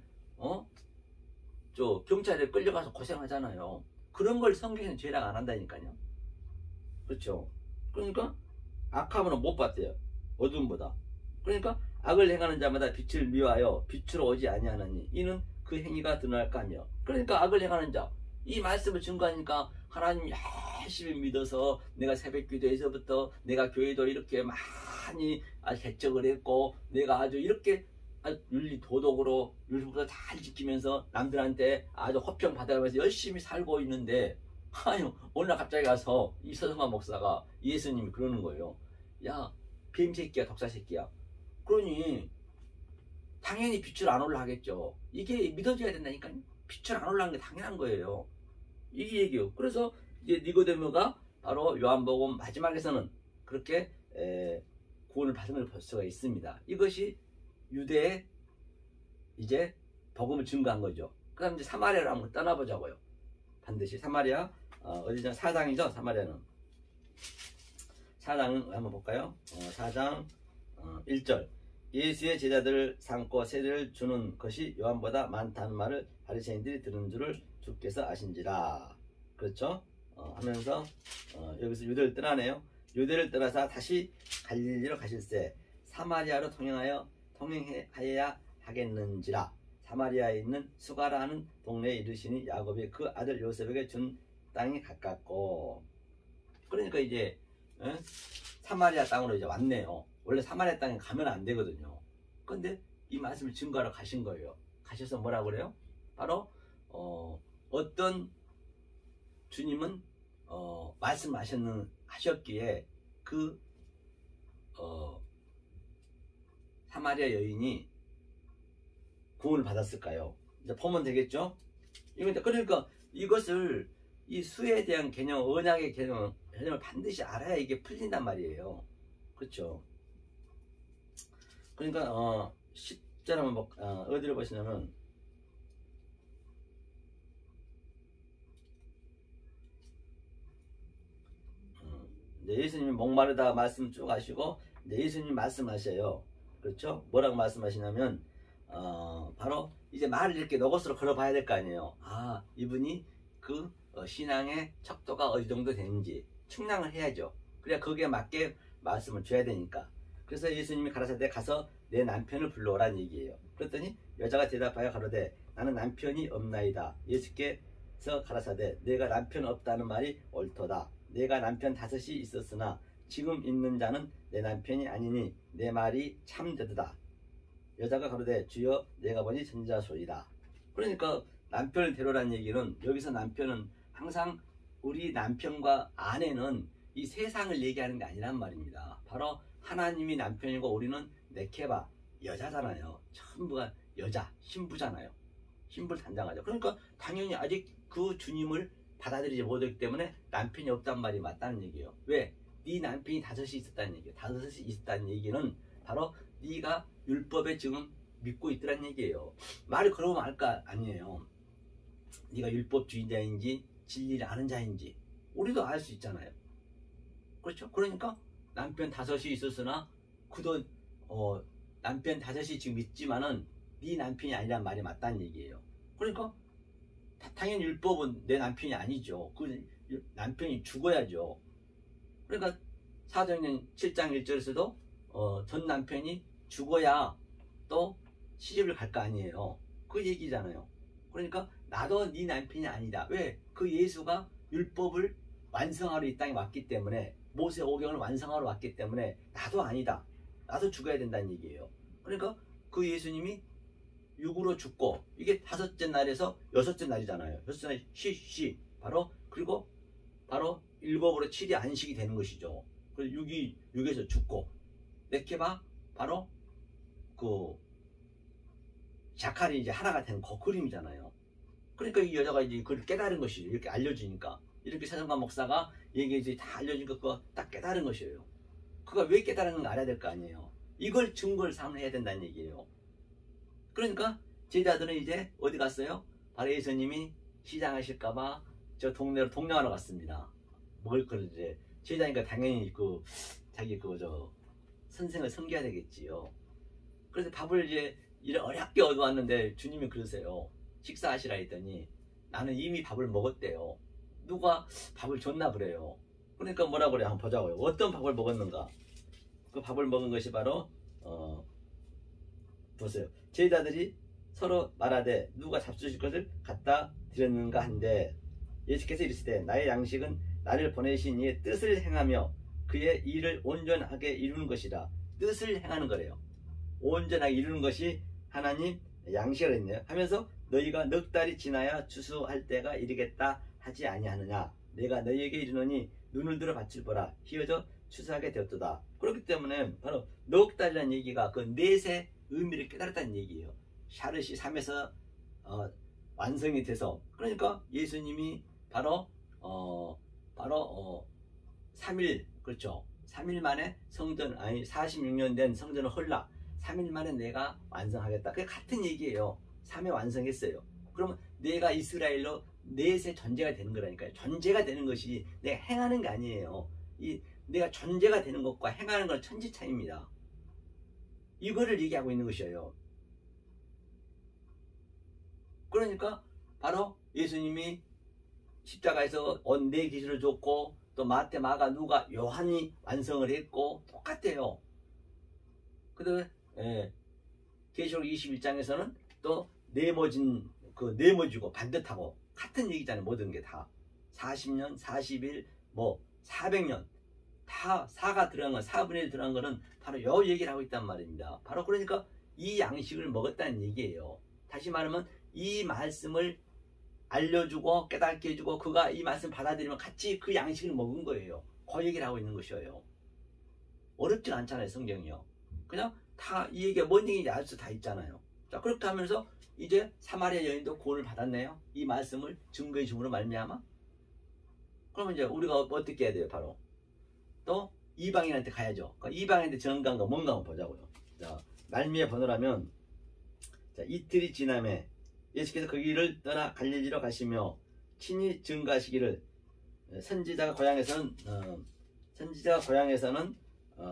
[SPEAKER 1] 경찰에 끌려가서 고생하잖아요. 그런 걸 성경에는 죄라고 안 한다니까요. 그렇죠? 그러니까 악함으로 못 봤대요. 어둠보다. 그러니까 악을 행하는 자마다 빛을 미워하여 빛으로 오지 아니하느니 이는 그 행위가 드러날까 하며. 그러니까 악을 행하는 자, 이 말씀을 증거하니까 하나님 열심히 믿어서 내가 새벽 기도에서부터 내가 교회도 이렇게 많이 개척을 했고 내가 아주 이렇게 윤리 도덕으로 율법도 잘 지키면서 남들한테 아주 호평 받아가면서 열심히 살고 있는데 아유 어느 날 갑자기 가서 이 서성환 목사가 예수님이 그러는 거예요. 야 뱀새끼야 독사새끼야. 그러니 당연히 빛을 안 올라가겠죠. 이게 믿어져야 된다니까요. 빛을 안 올라가는 게 당연한 거예요. 이 얘기요. 그래서 이제 니고데모가 바로 요한복음 마지막에서는 그렇게 구원을 받음을 볼 수가 있습니다. 이것이 유대의 이제 복음을 증거한 거죠. 그 다음 이제 사마리아를 한번 떠나보자고요. 반드시 사마리아 어디죠? 4장이죠. 사마리아는 4장은 한번 볼까요? 4장 1절 예수의 제자들을 삼고 세례를 주는 것이 요한보다 많다는 말을 바리새인들이 들은 줄을 주께서 아신지라. 그렇죠? 하면서 여기서 유대를 떠나네요. 유대를 떠나서 다시 갈릴리로 가실새 사마리아로 통행하여 동행하여야 하겠는지라. 사마리아에 있는 수가라는 동네에 이르시니 야곱이 그 아들 요셉에게 준 땅이 가깝고. 그러니까 이제 사마리아 땅으로 이제 왔네요. 원래 사마리아 땅에 가면 안 되거든요. 근데 이 말씀을 증거하러 가신 거예요. 가셔서 뭐라 그래요? 바로 어떤 주님은 말씀하셨기에 그 사마리아 여인이 구원을 받았을까요? 이제 보면 되겠죠? 그러니까 이것을 이 수에 대한 개념, 언약의 개념을 반드시 알아야 이게 풀린단 말이에요. 그렇죠? 그러니까 10절 한번 어디를 보시냐면 예수님이 목마르다 말씀 쭉 하시고 예수님이 말씀하셔요. 그렇죠? 뭐라고 말씀하시냐면 바로 이제 말을 이렇게 노고스로 걸어봐야 될 거 아니에요. 아, 이분이 그 신앙의 척도가 어디 정도 되는지 측량을 해야죠. 그래야 거기에 맞게 말씀을 줘야 되니까. 그래서 예수님이 가라사대 가서 내 남편을 불러오라는 얘기예요. 그랬더니 여자가 대답하여 가로되 나는 남편이 없나이다. 예수께서 가라사대 내가 남편 없다는 말이 옳도다. 내가 남편 5이 있었으나 지금 있는 자는 내 남편이 아니니 내 말이 참되도다. 여자가 가로되 주여 내가 보니 전자소이다. 그러니까 남편을 데려오라는 얘기는, 여기서 남편은 항상 우리 남편과 아내는 이 세상을 얘기하는 게 아니란 말입니다. 바로 하나님이 남편이고 우리는 네케바, 여자잖아요. 전부가 여자, 신부잖아요. 신부를 단장하죠. 그러니까 당연히 아직 그 주님을 받아들이지 못하기 때문에 남편이 없단 말이 맞다는 얘기예요. 왜? 네 남편이 5이 있었다는 얘기예요. 5이 있었다는 얘기는 바로 네가 율법에 지금 믿고 있더란 얘기예요. 말을 걸어보면 알 거 아니에요. 네가 율법주의자인지 진리를 아는 자인지 우리도 알 수 있잖아요. 그렇죠? 그러니까 남편 5이 있었으나 그도 남편 5이 지금 있지만은 네 남편이 아니란 말이 맞다는 얘기예요. 그러니까 당연히 율법은 내 남편이 아니죠. 그 남편이 죽어야죠. 그러니까 사도행전 7장 1절에서도 전 남편이 죽어야 또 시집을 갈 거 아니에요. 그 얘기잖아요. 그러니까 나도 네 남편이 아니다. 왜? 그 예수가 율법을 완성하러 이 땅에 왔기 때문에, 모세 오경을 완성하러 왔기 때문에 나도 아니다. 나도 죽어야 된다는 얘기예요. 그러니까 그 예수님이 육으로 죽고, 이게 5째 날에서 6째 날이잖아요. 6째 날 쉬 그리고 바로 7으로 7이 안식이 되는 것이죠. 그리고 6에서 죽고, 네케바 바로 그 자칼이 이제 하나가 된 그 그림이잖아요. 그러니까 이 여자가 이제 그걸 깨달은 것이에요. 이렇게 알려주니까, 이렇게 사정관 목사가 얘기해 다 알려주니까 그거 딱 깨달은 것이에요. 그가 왜 깨달았는가 알아야 될 거 아니에요. 이걸 증거를 삼아야 된다는 얘기예요. 그러니까 제자들은 이제 어디 갔어요? 바로 예수님이 시장하실까봐 저 동네로 동냥하러 갔습니다. 먹을 거를 이제 제자니까 당연히 자기 선생을 섬겨야 되겠지요. 그래서 밥을 이제 어렵게 얻어왔는데 주님이 그러세요. 식사하시라 했더니 나는 이미 밥을 먹었대요. 누가 밥을 줬나 그래요. 그러니까 뭐라 그래 한번 보자고요. 어떤 밥을 먹었는가. 그 밥을 먹은 것이 바로 보세요. 제자들이 서로 말하되 누가 잡수실 것을 갖다 드렸는가 한데, 예수께서 이르시되 나의 양식은 나를 보내신 이의 뜻을 행하며 그의 일을 온전하게 이루는 것이라. 뜻을 행하는 거래요. 온전하게 이루는 것이 하나님 양식을 했네요. 하면서 너희가 넉 달이 지나야 추수할 때가 이르겠다 하지 아니하느냐. 내가 너희에게 이르노니 눈을 들어 밭을 보라. 희어져 추수하게 되었도다. 그렇기 때문에 바로 넉 달이라는 얘기가 그 넷의 의미를 깨달았다는 얘기예요. 샤르시 3에서 완성이 돼서, 그러니까 예수님이 바로 3일, 그렇죠. 3일 만에 46년 된 성전을 헐라 3일 만에 내가 완성하겠다. 그게 같은 얘기예요. 3회 완성했어요. 그러면 내가 이스라엘로 넷의 존재가 되는 거라니까요. 존재가 되는 것이 내가 행하는 게 아니에요. 내가 존재가 되는 것과 행하는 건 천지 차이입니다. 이거를 얘기하고 있는 것이에요. 그러니까 바로 예수님이 십자가에서 네 기술을 줬고, 또 마태, 마가, 누가, 요한이 완성을 했고 똑같아요. 그다음에 계시록 21장에서는 또 네모지고 반듯하고 같은 얘기잖아요. 모든 게 다 40년, 40일, 뭐 400년 다 4가 들어간 건 4분의 1 들어간 거는 바로 요 얘기를 하고 있단 말입니다. 바로 그러니까 이 양식을 먹었다는 얘기예요. 다시 말하면 이 말씀을 알려주고 깨닫게 해주고 그가 이 말씀 받아들이면 같이 그 양식을 먹은 거예요. 그 얘기를 하고 있는 것이에요. 어렵지 않잖아요. 성경이요. 그냥 다 이 얘기가 뭔 얘기인지 알 수 다 있잖아요. 자, 그렇게 하면서 이제 사마리아 여인도 구원을 받았네요. 이 말씀을 증거해 줌으로 말미암아. 그러면 이제 우리가 어떻게 해야 돼요? 바로 또 이방인한테 가야죠. 그러니까 이방인한테 전가인가 뭔가 한번 보자고요. 자, 말미에 번호라면 자, 이틀이 지남에 예수께서 그 길을 떠나 갈릴리로 가시며 친히 증거하시기를 선지자가 고향에서는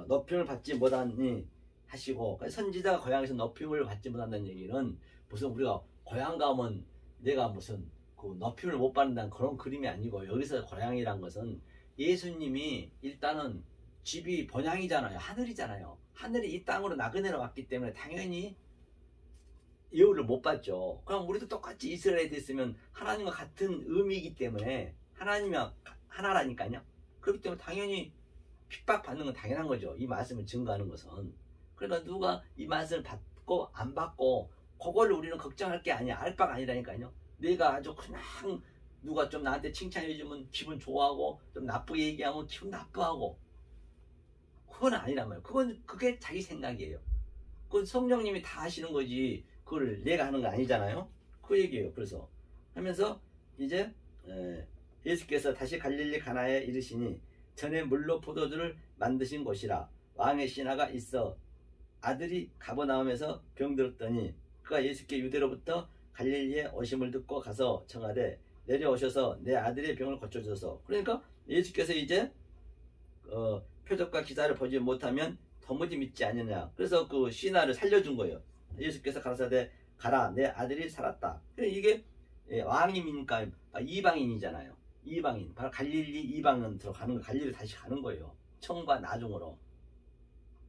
[SPEAKER 1] 높임을 받지 못하니 하시고, 선지자가 고향에서 높임을 받지 못한다는 얘기는 무슨 우리가 고향 가면 내가 무슨 그 높임을 못 받는다는 그런 그림이 아니고, 여기서 고향이란 것은 예수님이 일단은 집이 본향이잖아요. 하늘이잖아요. 하늘이 이 땅으로 나그네로 왔기 때문에 당연히 예우를 못 받죠. 그럼 우리도 똑같이 이스라엘에 됐으면 하나님과 같은 의미이기 때문에 하나님이 하나라니까요. 그렇기 때문에 당연히 핍박받는 건 당연한 거죠. 이 말씀을 증거하는 것은. 그러니까 누가 이 말씀을 받고 안 받고 그걸 우리는 걱정할 게 아니야. 알 바가 아니라니까요. 내가 아주 그냥 누가 좀 나한테 칭찬해주면 기분 좋아하고 좀 나쁘게 얘기하면 기분 나빠하고 그건 아니란 말이에요. 그게 자기 생각이에요. 그건 성령님이 다 하시는 거지 그걸 내가 하는 거 아니잖아요. 그 얘기예요. 그래서 하면서 이제 예수께서 다시 갈릴리 가나에 이르시니 전에 물로 포도주를 만드신 곳이라 왕의 신하가 있어 아들이 가버나움에서 병들었더니 그가 예수께 유대로부터 갈릴리에 오심을 듣고 가서 청하되 내려오셔서 내 아들의 병을 고쳐주소서. 그러니까 예수께서 이제 표적과 기사를 보지 못하면 도무지 믿지 않느냐. 그래서 그 신하를 살려준 거예요. 예수께서 가라사대 가라 내 아들이 살았다. 이게 왕이니까 이방인이잖아요. 이방인 바로 갈릴리 이방은 들어가는 거, 갈릴리 다시 가는 거예요. 청과 나중으로.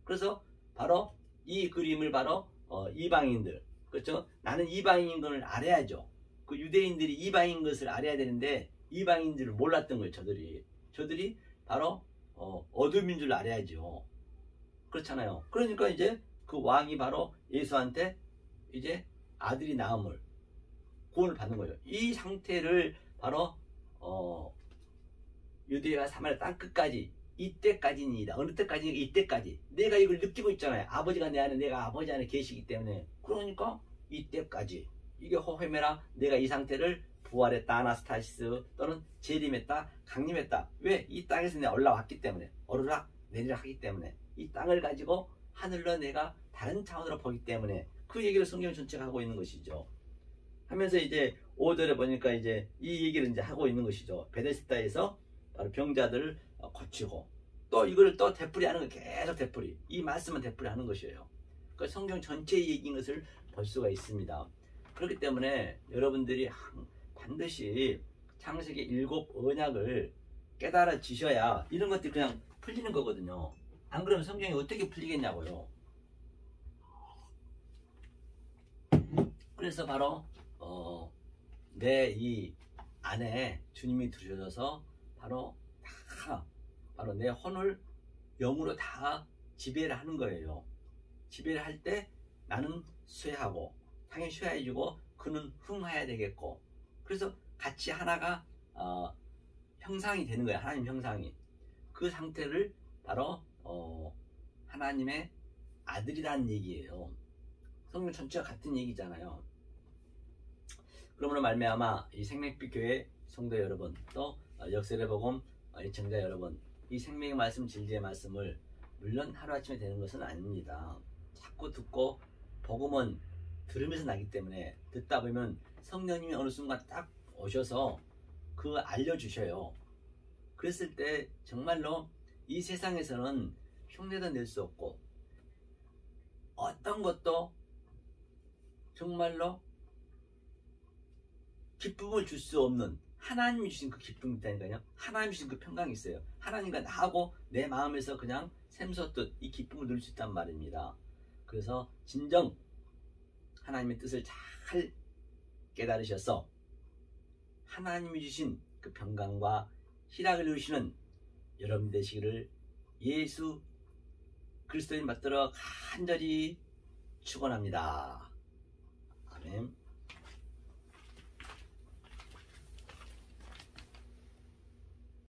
[SPEAKER 1] 그래서 바로 이 그림을 바로 이방인들, 그렇죠? 나는 이방인인 걸 알아야죠. 그 유대인들이 이방인 것을 알아야 되는데 이방인들을 몰랐던 거예요. 저들이 바로 어둠인 줄 알아야죠. 그렇잖아요. 그러니까 이제 그 왕이 바로 예수한테 이제 아들이 나음을 구원을 받는 거예요. 이 상태를 바로 유대와 사마리아 땅 끝까지 이때까지입니다. 어느 때까지? 이때까지. 내가 이걸 느끼고 있잖아요. 아버지가 내 안에, 내가 아버지 안에 계시기 때문에. 그러니까 이때까지. 이게 호헤메라. 내가 이 상태를 부활했다, 아나스타시스 또는 재림했다, 강림했다. 왜? 이 땅에서 내가 올라왔기 때문에. 오르락 내리락 하기 때문에. 이 땅을 가지고 하늘로 내가 다른 차원으로 보기 때문에 그 얘기를 성경 전체가 하고 있는 것이죠. 하면서 이제 5절에 보니까 이제 이 얘기를 이제 하고 있는 것이죠. 베데스다에서 바로 병자들을 고치고 또 이걸 또 되풀이 하는 거, 계속 되풀이. 이 말씀은 되풀이 하는 것이에요. 그 성경 전체의 얘기인 것을 볼 수가 있습니다. 그렇기 때문에 여러분들이 반드시 창세기 7 언약을 깨달아지셔야 이런 것들이 그냥 풀리는 거거든요. 안 그러면 성경이 어떻게 풀리겠냐고요. 그래서 바로 내 이 안에 주님이 들으셔서 바로 내 혼을 영으로 다 지배를 하는 거예요. 지배를 할 때 나는 쇠하고 당연히 쇠해지고 그는 흥해야 되겠고, 그래서 같이 하나가 형상이 되는 거예요. 하나님 형상이. 그 상태를 바로 하나님의 아들이라는 얘기예요. 성경 전체가 같은 얘기잖아요. 그러므로 말미암아 이 생명빛 교회 성도 여러분, 또 역설의 복음 애청자 여러분, 이 생명의 말씀, 진리의 말씀을 물론 하루아침에 되는 것은 아닙니다. 자꾸 듣고, 복음은 들으면서 나기 때문에 듣다 보면 성령님이 어느 순간 딱 오셔서 그 알려주셔요. 그랬을 때 정말로 이 세상에서는 흉내도 낼 수 없고 어떤 것도 정말로 기쁨을 줄 수 없는 하나님이 주신 그 기쁨이 있다니까요. 하나님이 주신 그 평강이 있어요. 하나님과 나하고 내 마음에서 그냥 샘솟듯 이 기쁨을 누릴 수 있단 말입니다. 그래서 진정 하나님의 뜻을 잘 깨달으셔서 하나님이 주신 그 평강과 희락을 누리시는 여러분 되시기를 예수 그리스도인 받들어 간절히 축원합니다. 아멘.